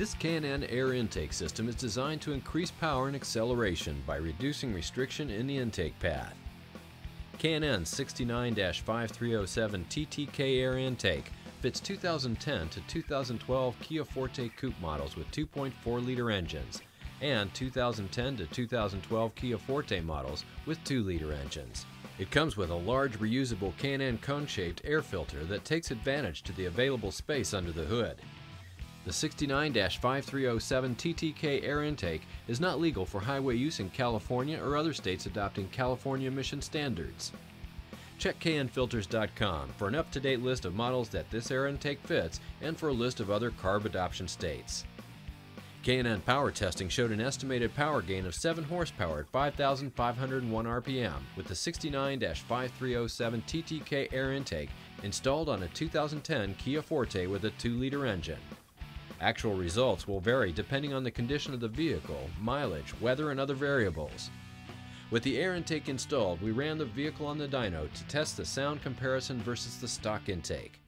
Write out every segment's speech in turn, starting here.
This K&N air intake system is designed to increase power and acceleration by reducing restriction in the intake path. K&N 69-5307TTK air intake fits 2010 to 2012 Kia Forte Coupe models with 2.4-liter engines and 2010 to 2012 Kia Forte models with 2-liter engines. It comes with a large reusable K&N cone-shaped air filter that takes advantage to the available space under the hood. The 69-5307TTK air intake is not legal for highway use in California or other states adopting California emission standards. Check knfilters.com for an up-to-date list of models that this air intake fits and for a list of other CARB adoption states. K&N power testing showed an estimated power gain of 7 horsepower at 5,501 RPM with the 69-5307TTK air intake installed on a 2010 Kia Forte with a 2-liter engine. Actual results will vary depending on the condition of the vehicle, mileage, weather, and other variables. With the air intake installed, we ran the vehicle on the dyno to test the sound comparison versus the stock intake.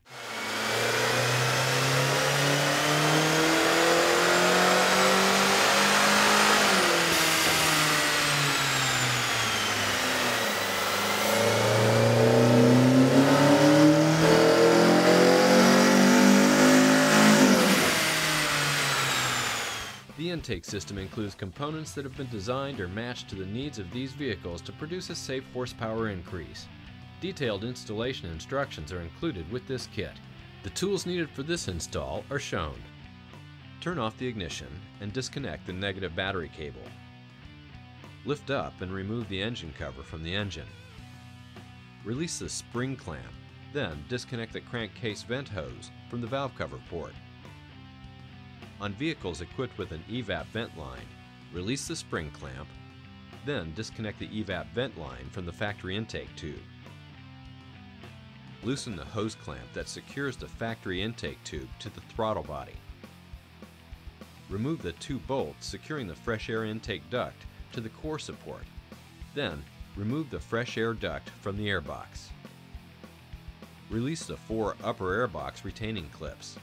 The intake system includes components that have been designed or matched to the needs of these vehicles to produce a safe horsepower increase. Detailed installation instructions are included with this kit. The tools needed for this install are shown. Turn off the ignition and disconnect the negative battery cable. Lift up and remove the engine cover from the engine. Release the spring clamp, then disconnect the crankcase vent hose from the valve cover port. On vehicles equipped with an evap vent line, release the spring clamp, then disconnect the evap vent line from the factory intake tube. Loosen the hose clamp that secures the factory intake tube to the throttle body. Remove the 2 bolts securing the fresh air intake duct to the core support. Then, remove the fresh air duct from the airbox. Release the 4 upper airbox retaining clips.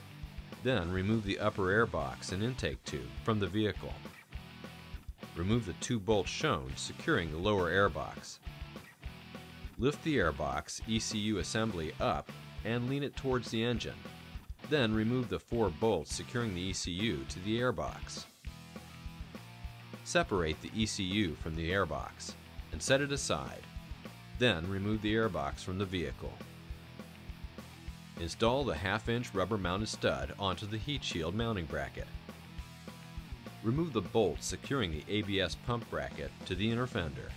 Then remove the upper airbox and intake tube from the vehicle. Remove the 2 bolts shown securing the lower airbox. Lift the airbox ECU assembly up and lean it towards the engine. Then remove the 4 bolts securing the ECU to the airbox. Separate the ECU from the airbox and set it aside. Then remove the airbox from the vehicle. Install the 1/2-inch rubber-mounted stud onto the heat shield mounting bracket. Remove the bolts securing the ABS pump bracket to the inner fender.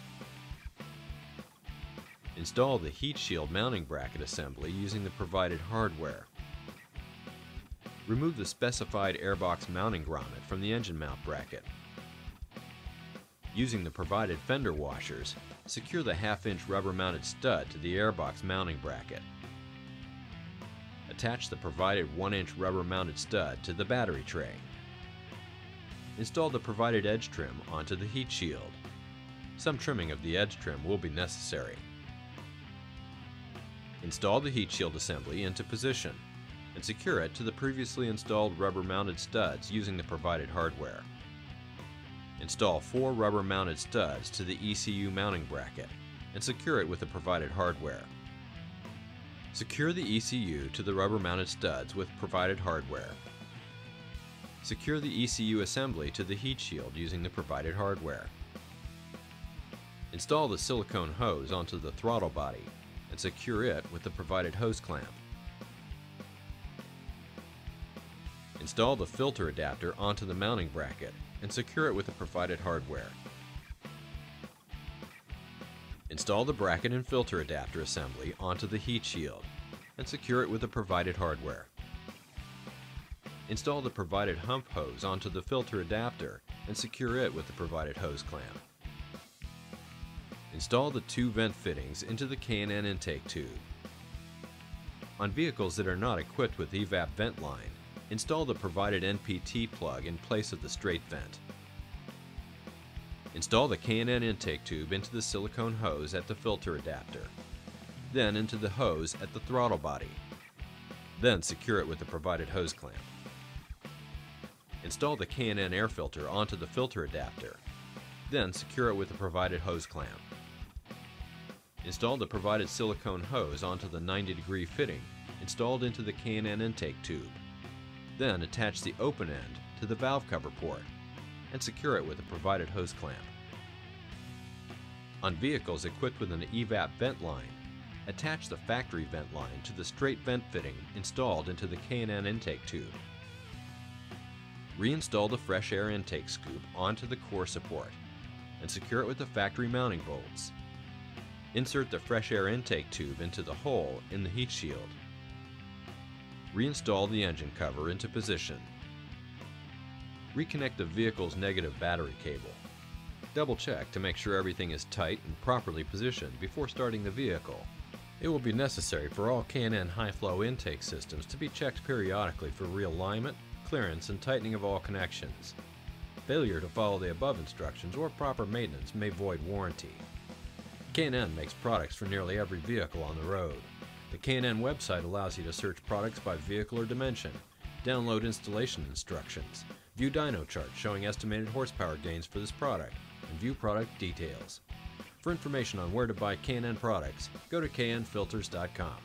Install the heat shield mounting bracket assembly using the provided hardware. Remove the specified airbox mounting grommet from the engine mount bracket. Using the provided fender washers, secure the 1/2-inch rubber-mounted stud to the airbox mounting bracket. Attach the provided 1-inch rubber-mounted stud to the battery tray. Install the provided edge trim onto the heat shield. Some trimming of the edge trim will be necessary. Install the heat shield assembly into position and secure it to the previously installed rubber-mounted studs using the provided hardware. Install 4 rubber-mounted studs to the ECU mounting bracket and secure it with the provided hardware. Secure the ECU to the rubber-mounted studs with provided hardware. Secure the ECU assembly to the heat shield using the provided hardware. Install the silicone hose onto the throttle body and secure it with the provided hose clamp. Install the filter adapter onto the mounting bracket and secure it with the provided hardware. Install the bracket and filter adapter assembly onto the heat shield and secure it with the provided hardware. Install the provided hump hose onto the filter adapter and secure it with the provided hose clamp. Install the 2 vent fittings into the K&N intake tube. On vehicles that are not equipped with evap vent line, install the provided NPT plug in place of the straight vent. Install the K&N intake tube into the silicone hose at the filter adapter, then into the hose at the throttle body. Then secure it with the provided hose clamp. Install the K&N air filter onto the filter adapter. Then secure it with the provided hose clamp. Install the provided silicone hose onto the 90-degree fitting installed into the K&N intake tube. Then attach the open end to the valve cover port and secure it with the provided hose clamp. On vehicles equipped with an evap vent line, attach the factory vent line to the straight vent fitting installed into the K&N intake tube. Reinstall the fresh air intake scoop onto the core support and secure it with the factory mounting bolts. Insert the fresh air intake tube into the hole in the heat shield. Reinstall the engine cover into position. Reconnect the vehicle's negative battery cable. Double check to make sure everything is tight and properly positioned before starting the vehicle. It will be necessary for all K&N high-flow intake systems to be checked periodically for realignment, clearance, and tightening of all connections. Failure to follow the above instructions or proper maintenance may void warranty. K&N makes products for nearly every vehicle on the road. The K&N website allows you to search products by vehicle or dimension, download installation instructions, view dyno charts showing estimated horsepower gains for this product, and view product details. For information on where to buy K&N products, go to knfilters.com.